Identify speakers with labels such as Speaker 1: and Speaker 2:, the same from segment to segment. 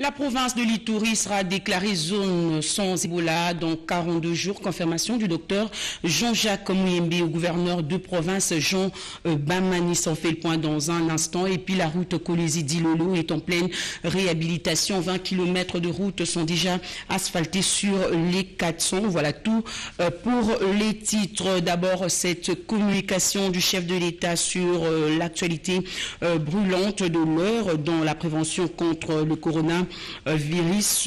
Speaker 1: La province de l'Ituri sera déclarée zone sans Ebola dans 42 jours. Confirmation du docteur Jean-Jacques Mouyembe au gouverneur de province Jean Bamani. S'en fait le point dans un instant. Et puis la route Kolwezi-Dilolo est en pleine réhabilitation. 20 km de route sont déjà asphaltés sur les 400. Voilà tout pour les titres. D'abord, cette communication du chef de l'État sur l'actualité brûlante de l'heure dans la prévention contre le coronavirus.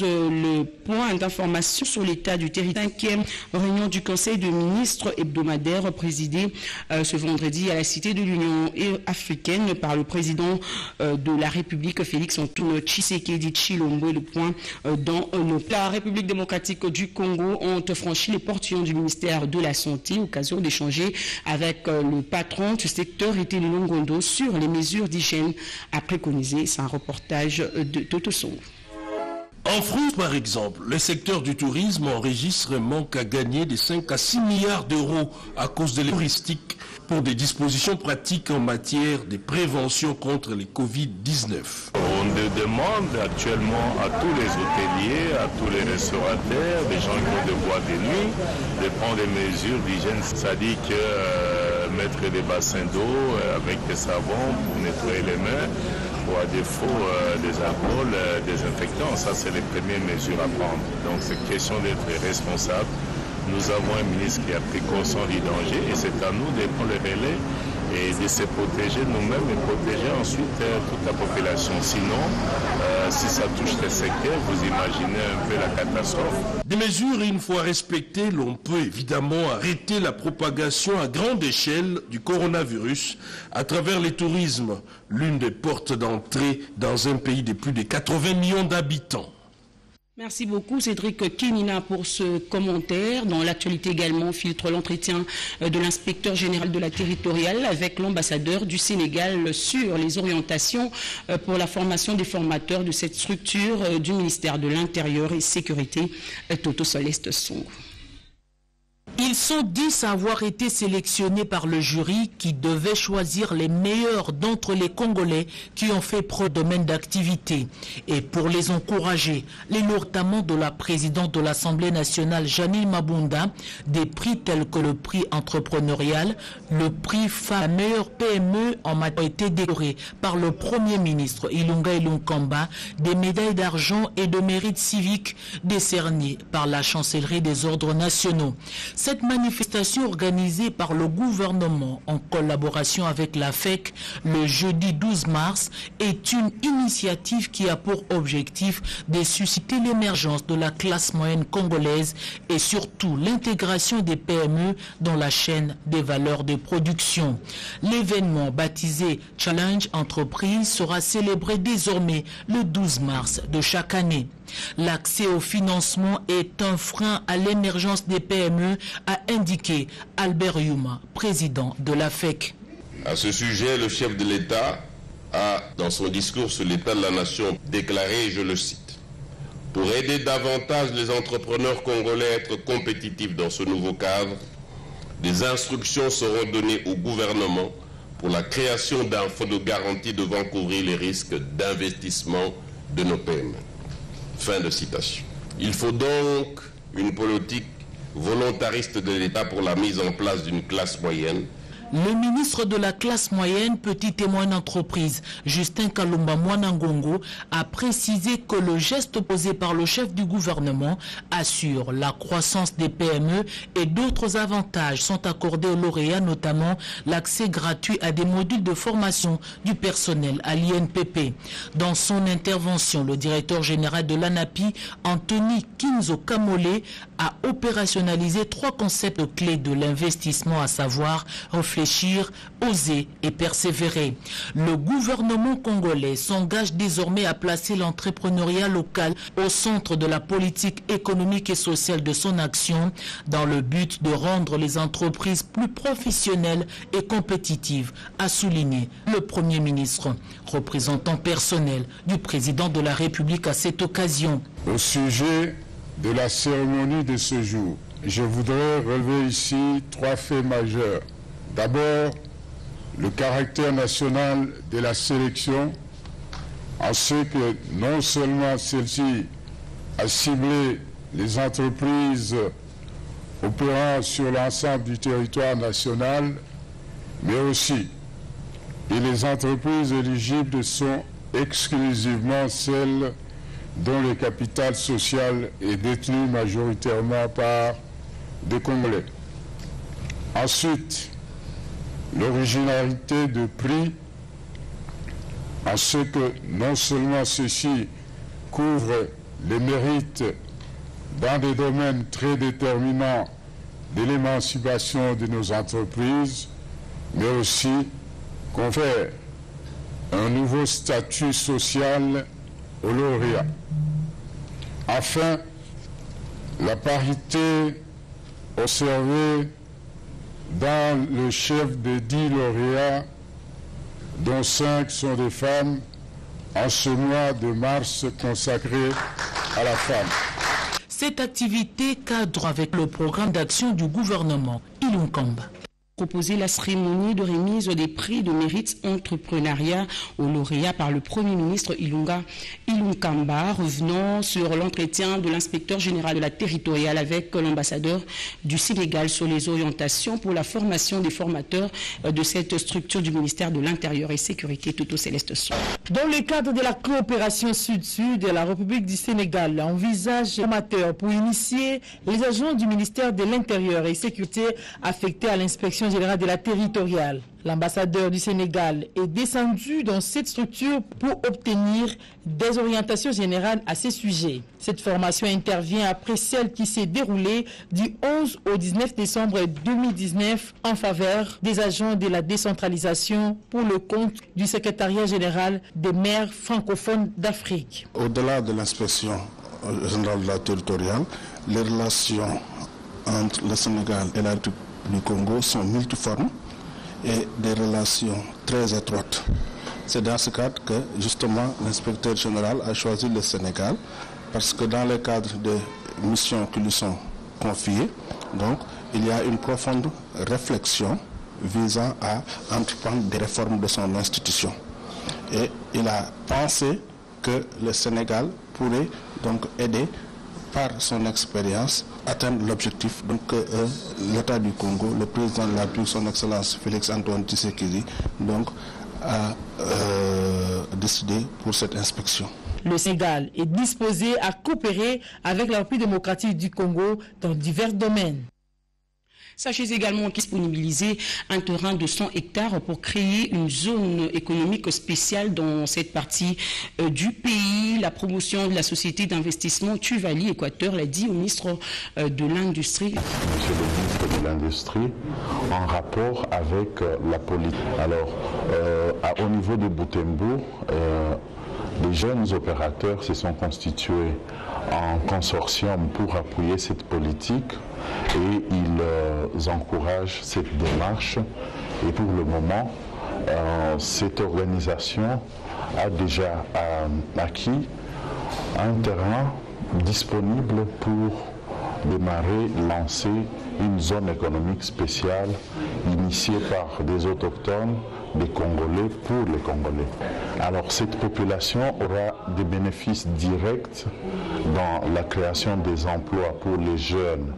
Speaker 1: Le point d'information sur l'état du territoire. 5e réunion du Conseil de ministres hebdomadaire présidée ce vendredi à la Cité de l'Union africaine par le président de la République, Félix Antoine Tshisekedi Tshilombo. Le point dans la République démocratique du Congo ont franchi les portillons du ministère de la Santé, occasion d'échanger avec le patron du secteur Étienne Longondo sur les mesures d'hygiène à préconiser. C'est un reportage de Toto Song.
Speaker 2: En France, par exemple, le secteur du tourisme enregistre un manque à gagner de 5 à 6 milliards d'euros à cause de l'heuristique pour des dispositions pratiques en matière de prévention contre les Covid-19.
Speaker 3: On demande actuellement à tous les hôteliers, à tous les restaurateurs, des gens qui ont des boîtes de nuit, de prendre des mesures d'hygiène. Ça dit que mettre des bassins d'eau avec des savons pour nettoyer les mains, ou à défaut des alcools désinfectants. Ça, c'est les premières mesures à prendre. Donc, c'est question d'être responsable. Nous avons un ministre qui a pris conscience du danger et c'est à nous de prendre le relais et de se protéger nous-mêmes et protéger ensuite toute la population. Sinon, si ça touche les secteurs, vous imaginez un peu la catastrophe.
Speaker 2: Des mesures, une fois respectées, l'on peut évidemment arrêter la propagation à grande échelle du coronavirus à travers le tourisme, l'une des portes d'entrée dans un pays de plus de 80 millions d'habitants.
Speaker 1: Merci beaucoup Cédric Kenina pour ce commentaire. Dans l'actualité également, filtre l'entretien de l'inspecteur général de la territoriale avec l'ambassadeur du Sénégal sur les orientations pour la formation des formateurs de cette structure du ministère de l'Intérieur et Sécurité, Toto Soleste Song.
Speaker 4: Ils sont 10 à avoir été sélectionnés par le jury qui devait choisir les meilleurs d'entre les Congolais qui ont fait preuve de domaine d'activité. Et pour les encourager, les notamment de la présidente de l'Assemblée nationale, Janine Mabunda, des prix tels que le prix entrepreneurial, le prix femme meilleure PME en matière ont été décorés par le Premier ministre Ilunga Ilunkamba, des médailles d'argent et de mérite civique décernées par la chancellerie des ordres nationaux. Cette manifestation organisée par le gouvernement en collaboration avec la FEC le jeudi 12 mars est une initiative qui a pour objectif de susciter l'émergence de la classe moyenne congolaise et surtout l'intégration des PME dans la chaîne des valeurs de production. L'événement baptisé Challenge Entreprise sera célébré désormais le 12 mars de chaque année. L'accès au financement est un frein à l'émergence des PME, a indiqué Albert Yuma, président de la FEC.
Speaker 5: À ce sujet, le chef de l'État a, dans son discours sur l'état de la nation, déclaré, je le cite, « Pour aider davantage les entrepreneurs congolais à être compétitifs dans ce nouveau cadre, des instructions seront données au gouvernement pour la création d'un fonds de garantie devant couvrir les risques d'investissement de nos PME. » Fin de citation. Il faut donc une politique volontariste de l'État pour la mise en place d'une classe moyenne.
Speaker 4: Le ministre de la classe moyenne, petite et moyenne entreprise, Justin Kalumba Mwanangongo, a précisé que le geste posé par le chef du gouvernement assure la croissance des PME et d'autres avantages sont accordés aux lauréats, notamment l'accès gratuit à des modules de formation du personnel à l'INPP. Dans son intervention, le directeur général de l'ANAPI, Anthony Kinzo Kamole, a opérationnalisé 3 concepts clés de l'investissement, à savoir réfléchir, oser et persévérer. Le gouvernement congolais s'engage désormais à placer l'entrepreneuriat local au centre de la politique économique et sociale de son action dans le but de rendre les entreprises plus professionnelles et compétitives, a souligné le Premier ministre, représentant personnel du président de la République à cette occasion.
Speaker 6: Au sujet de la cérémonie de ce jour, je voudrais relever ici 3 faits majeurs. D'abord, le caractère national de la sélection. en ce que non seulement celle-ci a ciblé les entreprises opérant sur l'ensemble du territoire national, mais aussi et les entreprises éligibles sont exclusivement celles dont le capital social est détenu majoritairement par des Congolais. Ensuite, l'originalité de prix, en ce que non seulement ceci couvre les mérites dans des domaines très déterminants de l'émancipation de nos entreprises, mais aussi confère un nouveau statut social aux lauréats. Enfin, la parité observée dans le chef des 10 lauréats, dont 5 sont des femmes, en ce mois de mars consacré à la femme.
Speaker 4: Cette activité cadre avec le programme d'action du gouvernement Ilunkamba.
Speaker 1: Proposer la cérémonie de remise des prix de mérite entrepreneuriat aux lauréats par le Premier ministre Ilunkamba, revenant sur l'entretien de l'inspecteur général de la territoriale avec l'ambassadeur du Sénégal sur les orientations pour la formation des formateurs de cette structure du ministère de l'Intérieur et Sécurité Toto Céleste Sow.
Speaker 4: Dans le cadre de la coopération sud-sud, la République du Sénégal envisage formateur pour initier les agents du ministère de l'Intérieur et Sécurité affectés à l'inspection générale de la territoriale. L'ambassadeur du Sénégal est descendu dans cette structure pour obtenir des orientations générales à ces sujets. Cette formation intervient après celle qui s'est déroulée du 11 au 19 décembre 2019 en faveur des agents de la décentralisation pour le compte du secrétariat général des maires francophones d'Afrique.
Speaker 7: Au-delà de l'inspection générale de la territoriale, les relations entre le Sénégal et la République du Congo sont multiformes et des relations très étroites. C'est dans ce cadre que justement l'inspecteur général a choisi le Sénégal parce que dans le cadre des missions qui lui sont confiées, donc il y a une profonde réflexion visant à entreprendre des réformes de son institution. Et il a pensé que le Sénégal pourrait donc aider par son expérience atteindre l'objectif que l'État du Congo, le président de la République, son Excellence Félix Antoine Tshisekedi, donc a décidé pour cette inspection.
Speaker 4: Le Sénégal est disposé à coopérer avec la République démocratique du Congo dans divers domaines.
Speaker 1: Sachez également qu'il disponibiliser un terrain de 100 hectares pour créer une zone économique spéciale dans cette partie du pays. La promotion de la société d'investissement Tuvali Équateur l'a dit au ministre de l'Industrie.
Speaker 8: Monsieur le ministre de l'Industrie, en rapport avec la politique. Alors, au niveau de Butembo, les jeunes opérateurs se sont constitués en consortium pour appuyer cette politique et ils encouragent cette démarche. Et pour le moment, cette organisation a déjà acquis un terrain disponible pour démarrer, lancer une zone économique spéciale initiée par des autochtones, des Congolais pour les Congolais. Alors cette population aura des bénéfices directs dans la création des emplois pour les jeunes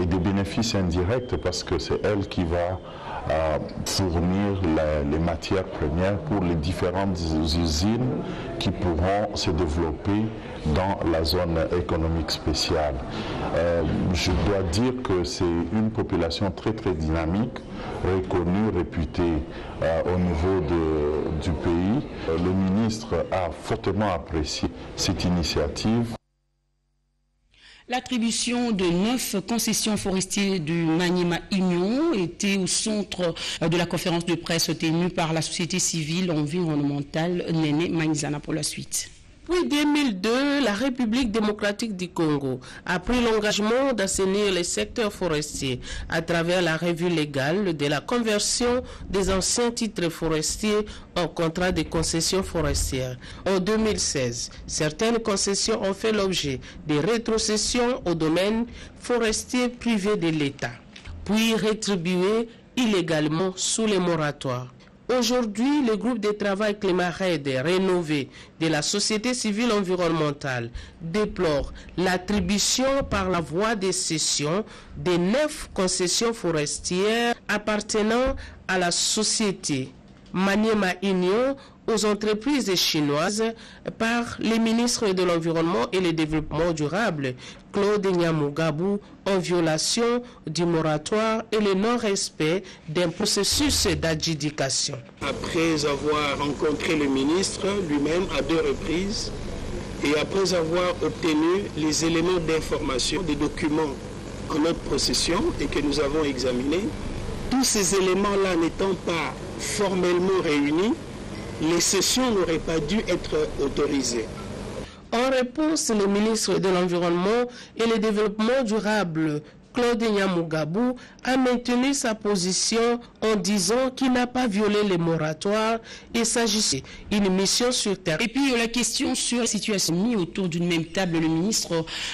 Speaker 8: et des bénéfices indirects parce que c'est elle qui va fournir les matières premières pour les différentes usines qui pourront se développer dans la zone économique spéciale. Je dois dire que c'est une population très très dynamique, reconnue, réputée au niveau du pays. Le ministre a fortement apprécié cette initiative.
Speaker 1: L'attribution de 9 concessions forestières du Maniema Union était au centre de la conférence de presse tenue par la société civile environnementale Néné Manizana pour la suite.
Speaker 9: Depuis 2002, la République démocratique du Congo a pris l'engagement d'assainir les secteurs forestiers à travers la revue légale de la conversion des anciens titres forestiers en contrats de concession forestière. En 2016, certaines concessions ont fait l'objet de rétrocessions au domaine forestier privé de l'État, puis rétribuées illégalement sous les moratoires. Aujourd'hui, le groupe de travail Climat-RED rénové de la société civile environnementale déplore l'attribution par la voie de cession des 9 concessions forestières appartenant à la société Maniema Union aux entreprises chinoises par les ministres de l'Environnement et le Développement durable, Claude Nyamugabo, en violation du moratoire et le non-respect d'un processus d'adjudication.
Speaker 10: Après avoir rencontré le ministre lui-même à 2 reprises et après avoir obtenu les éléments d'information, des documents en notre possession et que nous avons examinés, tous ces éléments-là n'étant pas formellement réunis, les cessions n'auraient pas dû être autorisées.
Speaker 9: En réponse, le ministre de l'Environnement et le Développement durable, Claude Nyamugabo, a maintenu sa position en disant qu'il n'a pas violé les moratoires et s'agissait d'une mission sur terre.
Speaker 1: Et puis la question sur la situation mise autour d'une même table,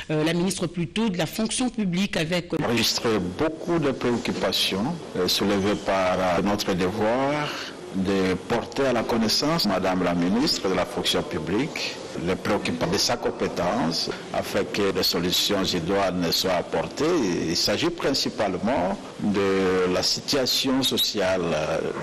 Speaker 1: la ministre plutôt de la fonction publique avec...
Speaker 11: Enregistré beaucoup de préoccupations soulevées par notre devoir de porter à la connaissance Madame la ministre de la fonction publique les préoccupations de sa compétence afin que des solutions idoines soient apportées. Il s'agit principalement de la situation sociale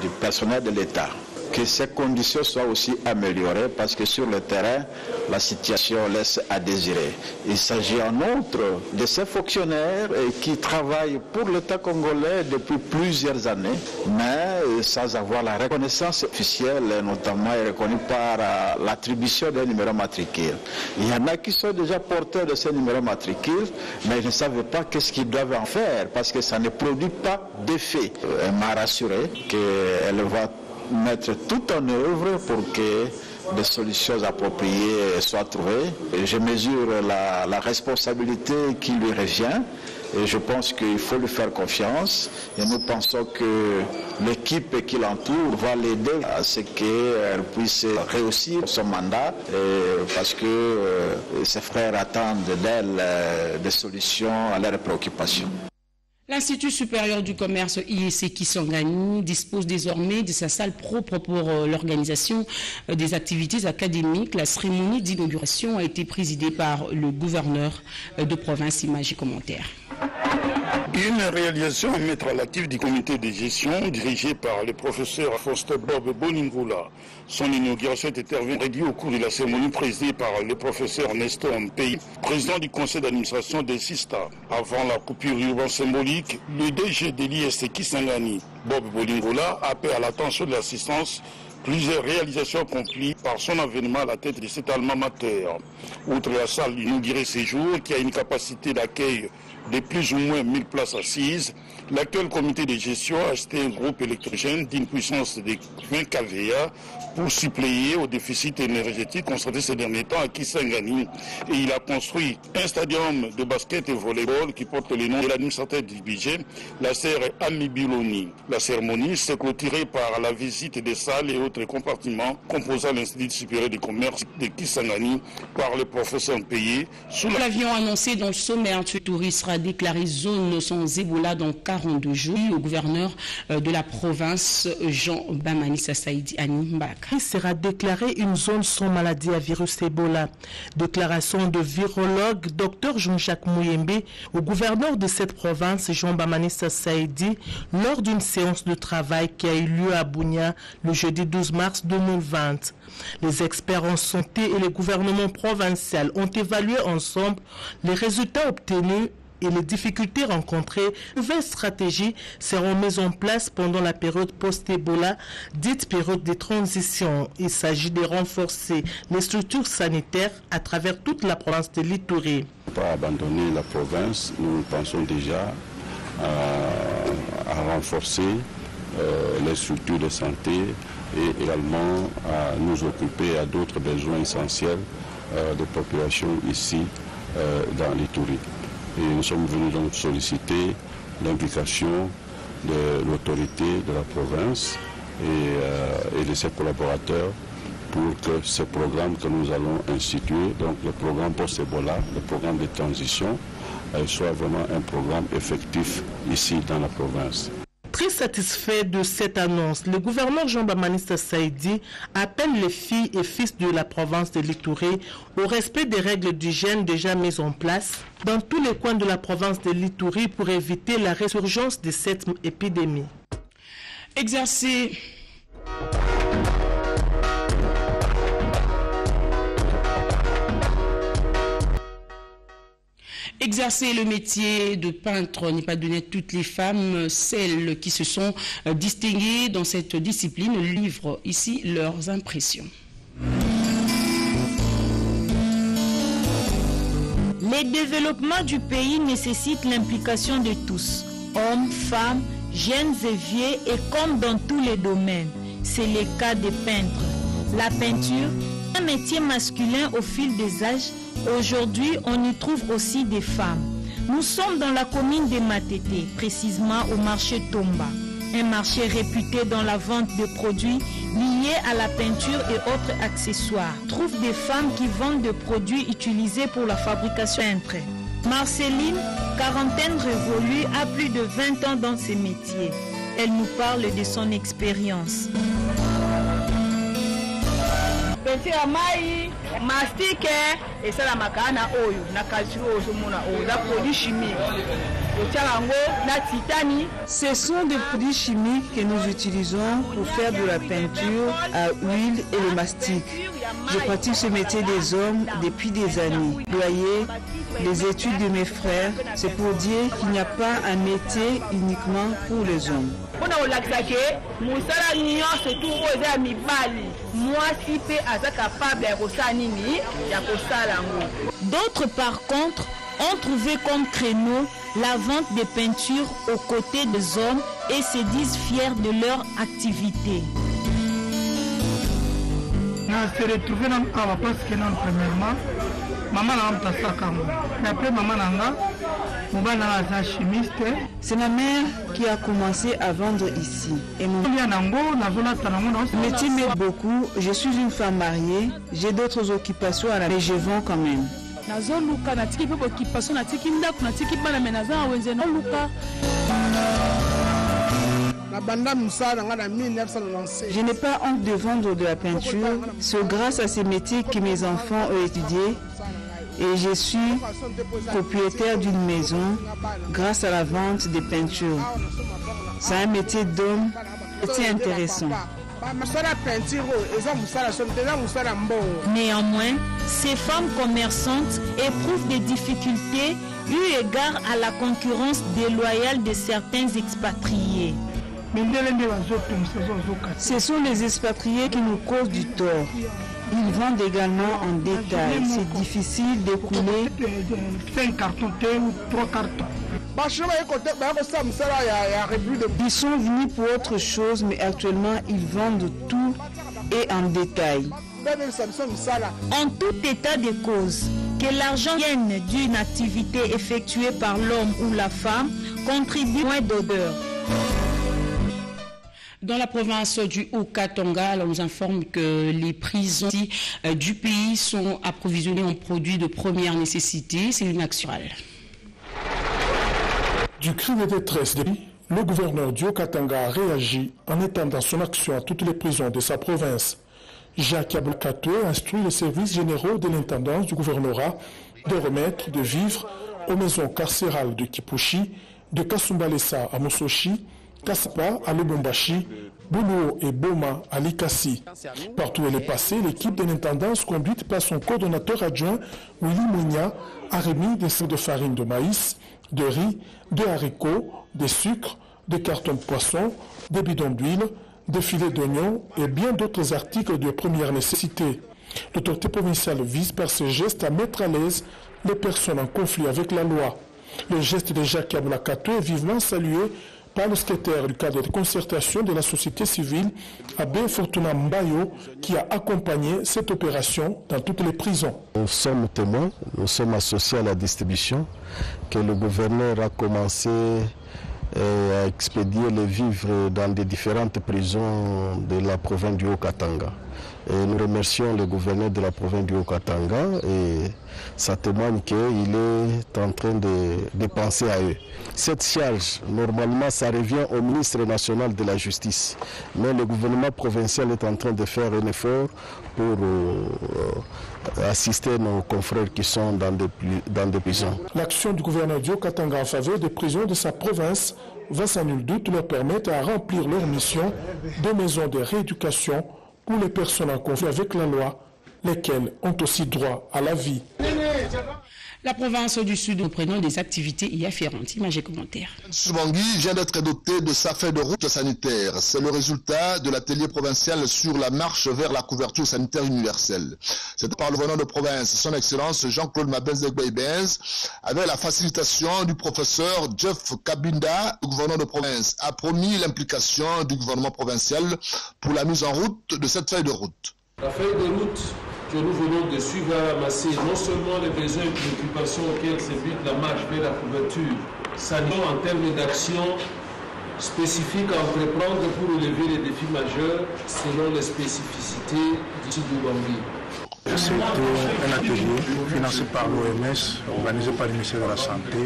Speaker 11: du personnel de l'État. Que ces conditions soient aussi améliorées parce que sur le terrain, la situation laisse à désirer. Il s'agit en outre de ces fonctionnaires qui travaillent pour l'État congolais depuis plusieurs années, mais sans avoir la reconnaissance officielle, notamment reconnue par l'attribution d'un numéro matricule. Il y en a qui sont déjà porteurs de ces numéros matricules, mais ils ne savent pas qu'est-ce qu'ils doivent en faire parce que ça ne produit pas d'effet. Elle m'a rassuré qu'elle va mettre tout en œuvre pour que des solutions appropriées soient trouvées. Et je mesure la responsabilité qui lui revient et je pense qu'il faut lui faire confiance et nous pensons que l'équipe qui l'entoure va l'aider à ce qu'elle puisse réussir son mandat parce que ses frères attendent d'elle des solutions à leurs préoccupations.
Speaker 1: L'Institut supérieur du commerce IEC Kisangani dispose désormais de sa salle propre pour l'organisation des activités académiques. La cérémonie d'inauguration a été présidée par le gouverneur de province. Images et commentaires.
Speaker 12: Une réalisation à mettre à l'actif du comité de gestion dirigé par le professeur Foster Bob Boningula. Son inauguration est intervenue au cours de la cérémonie présidée par le professeur Nestor Mpei, président du conseil d'administration des SISTA. Avant la coupure urbaine symbolique, le DG de l'ISC Kisangani, Bob Boningula, appelle à l'attention de l'assistance plusieurs réalisations accomplies par son avènement à la tête de cet alma mater. Outre la salle inaugurée ces jours, qui a une capacité d'accueil de plus ou moins 1000 places assises, l'actuel comité de gestion a acheté un groupe électrogène d'une puissance de 20 kVA pour suppléer au déficit énergétique constaté ces derniers temps à Kisangani. Et il a construit un stadium de basket et volleyball qui porte le nom de l'administrateur du budget, la sœur Ami Biloni. La cérémonie s'est clôturée par la visite des salles et autres compartiments composant l'Institut supérieur du commerce de Kisangani par le professeur Mpei.
Speaker 1: L'avion annoncé dans le sommaire du tourisme sera déclaré zone sans Ebola dans 42 jours. Au gouverneur de la province, Jean Bamanissa Saïdi Animbak.
Speaker 4: Sera déclarée une zone sans maladie à virus Ebola. Déclaration de virologue Dr Jean-Jacques Mouyembe au gouverneur de cette province, Jean Bamanissa Saïdi, lors d'une séance de travail qui a eu lieu à Bunia le jeudi 12 mars 2020. Les experts en santé et le gouvernement provincial ont évalué ensemble les résultats obtenus et les difficultés rencontrées. De nouvelles stratégies seront mises en place pendant la période post-Ebola, dite période de transition. Il s'agit de renforcer les structures sanitaires à travers toute la province de l'Ituri.
Speaker 8: Pas abandonner la province, nous pensons déjà à renforcer les structures de santé et également à nous occuper à d'autres besoins essentiels de population ici dans l'Ituri. Et nous sommes venus donc solliciter l'implication de l'autorité de la province et de ses collaborateurs pour que ce programme que nous allons instituer, donc le programme post-Ebola, le programme de transition, soit vraiment un programme effectif ici dans la province.
Speaker 13: Très satisfait de cette annonce, le gouverneur Jean Bamanista Saïdi appelle les filles et fils de la province de l'Ituri au respect des règles d'hygiène déjà mises en place dans tous les coins de la province de l'Ituri pour éviter la résurgence de cette épidémie.
Speaker 1: Exercer le métier de peintre n'est pas donné à toutes les femmes. Celles qui se sont distinguées dans cette discipline livrent ici leurs impressions.
Speaker 14: Les développements du pays nécessitent l'implication de tous, hommes, femmes, jeunes et vieux, et comme dans tous les domaines. C'est le cas des peintres. La peinture, un métier masculin au fil des âges. Aujourd'hui, on y trouve aussi des femmes. Nous sommes dans la commune de Matete, précisément au marché Tomba, un marché réputé dans la vente de produits liés à la peinture et autres accessoires. On trouve des femmes qui vendent des produits utilisés pour la fabrication peintre. Marceline, quarantaine révolue, a plus de 20 ans dans ces métiers. Elle nous parle de son expérience.
Speaker 15: Peinture mai mastique et ça la makana oyo na kalsiro ozomona oza produits chimiques.
Speaker 16: Ce sont des produits chimiques que nous utilisons pour faire de la peinture à huile et le mastic. Je pratique ce métier des hommes depuis des années. Voyez, les études de mes frères, c'est pour dire qu'il n'y a pas un métier uniquement pour les hommes.
Speaker 14: D'autres, par contre, ont trouvé comme créneau la vente des peintures aux côtés des hommes et se disent fiers de leur activité.
Speaker 17: Je me retrouvé à la place que non premièrement, maman a un sac à moi. Mais après maman a chimiste.
Speaker 16: C'est ma mère qui a commencé à vendre ici. Et mon métier m'aide beaucoup. Je suis une femme mariée. J'ai d'autres occupations à la mais je vends quand même. Je n'ai pas honte de vendre de la peinture. C'est grâce à ces métiers que mes enfants ont étudié. Et je suis propriétaire d'une maison grâce à la vente des peintures. C'est un métier d'homme, c'est intéressant.
Speaker 14: Néanmoins, ces femmes commerçantes éprouvent des difficultés eu égard à la concurrence déloyale de certains expatriés.
Speaker 16: Ce sont les expatriés qui nous causent du tort. Ils vendent également en détail. C'est difficile d'écouler
Speaker 17: 5 cartons ou 3 cartons.
Speaker 16: Ils sont venus pour autre chose, mais actuellement ils vendent tout et en détail.
Speaker 14: En tout état de cause, que l'argent vienne d'une activité effectuée par l'homme ou la femme contribue moins d'odeur.
Speaker 1: Dans la province du Haut-Katanga, on nous informe que les prisons du pays sont approvisionnées en produits de première nécessité. C'est une action.
Speaker 18: Du cri de détresse des pays, le gouverneur du Haut-Katanga a réagi en étendant son action à toutes les prisons de sa province. Jacques Aboukato instruit les services généraux de l'intendance du gouvernorat de remettre de vivres aux maisons carcérales de Kipushi, de Kasumbalesa à Moussochi, Kasapa à Lubumbashi, Boulou et Boma à Likasi. Partout où elle est passée, l'équipe de l'intendance conduite par son coordonnateur adjoint Willy Mounia a remis des sacs de farine de maïs, de riz, de haricots, des sucres, des cartons de poisson, des bidons d'huile, des filets d'oignons et bien d'autres articles de première nécessité. L'autorité provinciale vise par ce geste à mettre à l'aise les personnes en conflit avec la loi. Le geste de Jacques Aboukato est vivement salué par le secrétaire du cadre de concertation de la société civile, Abbé Fortuna Mbayo, qui a accompagné cette opération dans toutes les prisons.
Speaker 19: Nous sommes témoins, nous sommes associés à la distribution, que le gouverneur a commencé à expédier les vivres dans les différentes prisons de la province du Haut-Katanga. Et nous remercions le gouverneur de la province du Haut-Katanga et ça témoigne qu'il est en train de penser à eux. Cette charge, normalement, ça revient au ministre national de la Justice. Mais le gouvernement provincial est en train de faire un effort pour assister nos confrères qui sont dans des prisons.
Speaker 18: L'action du gouverneur du Haut-Katanga en faveur des prisons de sa province va sans nul doute leur permettre à remplir leur mission de maisons de rééducation pour les personnes en conflit avec la loi, lesquelles ont aussi droit à la vie.
Speaker 1: La province du Sud reprenant des activités y afférentes. Images et commentaires.
Speaker 20: Subangui vient d'être doté de sa feuille de route sanitaire. C'est le résultat de l'atelier provincial sur la marche vers la couverture sanitaire universelle. C'est par le venant de province, son Excellence Jean-Claude Mabenzegbe-Benz, avec la facilitation du professeur Jeff Kabinda, le gouverneur de province, a promis l'implication du gouvernement provincial pour la mise en route de cette feuille de route.
Speaker 2: La feuille de route que nous venons de suivre va ramasser non seulement les besoins et préoccupations auxquels s'invite la marche vers la couverture sanitaire en termes d'actions spécifiques à entreprendre pour relever les défis majeurs selon les spécificités du sud d'Ubangui.
Speaker 6: C'était un atelier financé par l'OMS, organisé par le ministère de la Santé,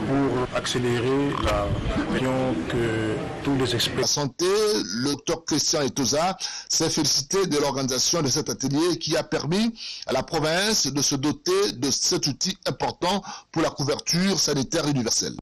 Speaker 6: pour accélérer la vision que tous les experts...
Speaker 20: La santé, le docteur Christian Etoza s'est félicité de l'organisation de cet atelier qui a permis à la province de se doter de cet outil important pour la couverture sanitaire universelle.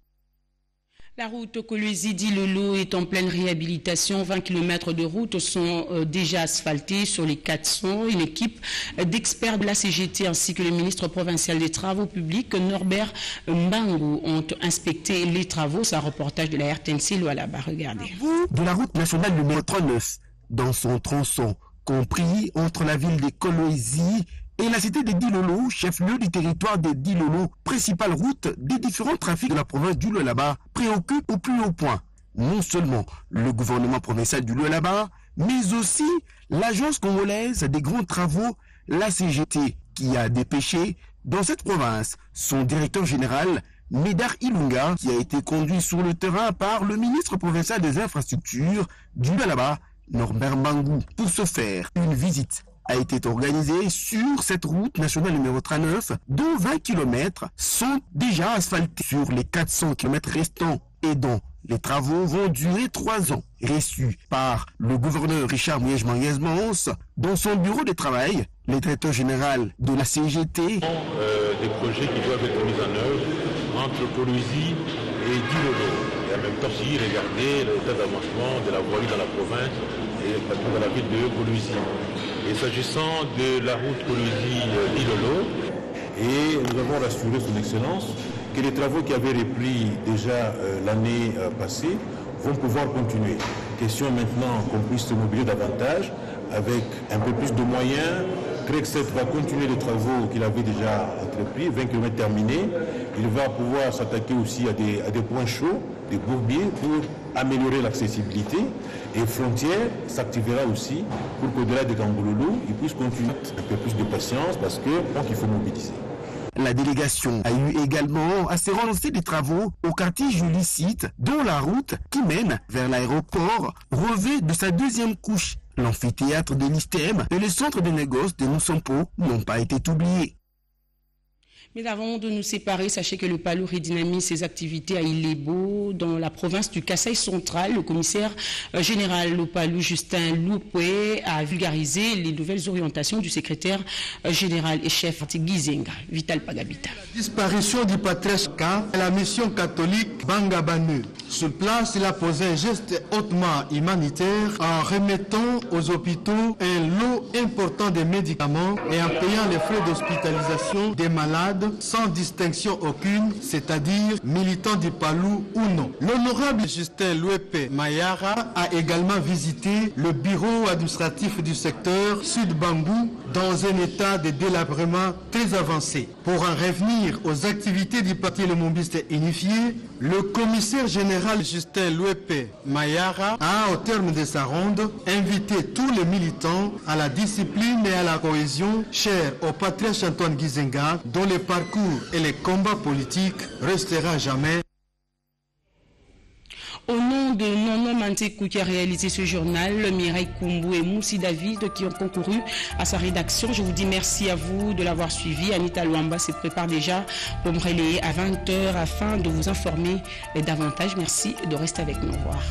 Speaker 1: La route Kolwezi-Dilolo est en pleine réhabilitation. 20 km de route sont déjà asphaltés sur les 400. Une équipe d'experts de la CGT ainsi que le ministre provincial des Travaux publics, Norbert Mbangu, ont inspecté les travaux. C'est un reportage de la RTNC Lualaba. Regardez.
Speaker 21: De la route nationale numéro 39, dans son tronçon, compris entre la ville de Kolwezi et la cité de Dilolo, chef-lieu du territoire de Dilolo, principale route des différents trafics de la province du Lualaba, préoccupe au plus haut point non seulement le gouvernement provincial du Lualaba, mais aussi l'agence congolaise des grands travaux, la CGT, qui a dépêché dans cette province son directeur général, Médard Ilunga, qui a été conduit sur le terrain par le ministre provincial des infrastructures du Lualaba, Norbert Mbangu. Pour ce faire, une visite a été organisée sur cette route nationale numéro 39, dont 20 km sont déjà asphaltés sur les 400 km restants et dont les travaux vont durer 3 ans. Reçu par le gouverneur Richard Mouyej-Manguez-Mons dans son bureau de travail, le directeur général de la CGT.
Speaker 3: Des projets qui doivent être mis en œuvre entre Kolwezi et Dilolo. Et en même temps aussi regarder l'état d'avancement de la voirie dans la province et dans la ville de Kolwezi. Et s'agissant de la route Kolwezi-Dilolo, et nous avons rassuré son Excellence que les travaux qui avaient repris déjà l'année passée vont pouvoir continuer. Question maintenant qu'on puisse se mobiliser davantage avec un peu plus de moyens. Crexet va continuer les travaux qu'il avait déjà entrepris, 20 km terminés. Il va pouvoir s'attaquer aussi à des points chauds, des bourbiers, pour améliorer l'accessibilité. Et Frontières s'activera aussi pour qu'au-delà des Gangololo, il puisse continuer un peu plus de patience parce qu'il faut mobiliser.
Speaker 21: La délégation a eu également à se relancer des travaux au quartier Julie-Site, dont la route qui mène vers l'aéroport revêt de sa deuxième couche. L'amphithéâtre de l'ISTEM et le centre de négoce de Moussampo n'ont pas été oubliés.
Speaker 1: Mais avant de nous séparer, sachez que le PALU redynamise ses activités à Ilebo, dans la province du Kasaï central. Le commissaire général du PALU, Justin Loupé, a vulgarisé les nouvelles orientations du secrétaire général et chef Gizenga, Vital Pagabita.
Speaker 22: La disparition du patriarcat et la mission catholique Bangabanu. Sur place, il a posé un geste hautement humanitaire en remettant aux hôpitaux un lot important de médicaments et en payant les frais d'hospitalisation des malades sans distinction aucune, c'est-à-dire militants du PALU ou non. L'honorable Justin Louepé Mayara a également visité le bureau administratif du secteur Sud-Bangou dans un état de délabrement très avancé. Pour en revenir aux activités du parti Lumumbiste unifié, le commissaire général Justin Louepé Mayara a, au terme de sa ronde, invité tous les militants à la discipline et à la cohésion chère au patriarche Antoine Gizenga, dont le parcours et les combats politiques resteront jamais.
Speaker 1: Au nom de Nono Mantekou qui a réalisé ce journal, Mireille Koumbu et Moussi David qui ont concouru à sa rédaction, je vous dis merci à vous de l'avoir suivi. Anita Luamba se prépare déjà pour me relayer à 20h afin de vous informer davantage. Merci de rester avec nous. Au revoir.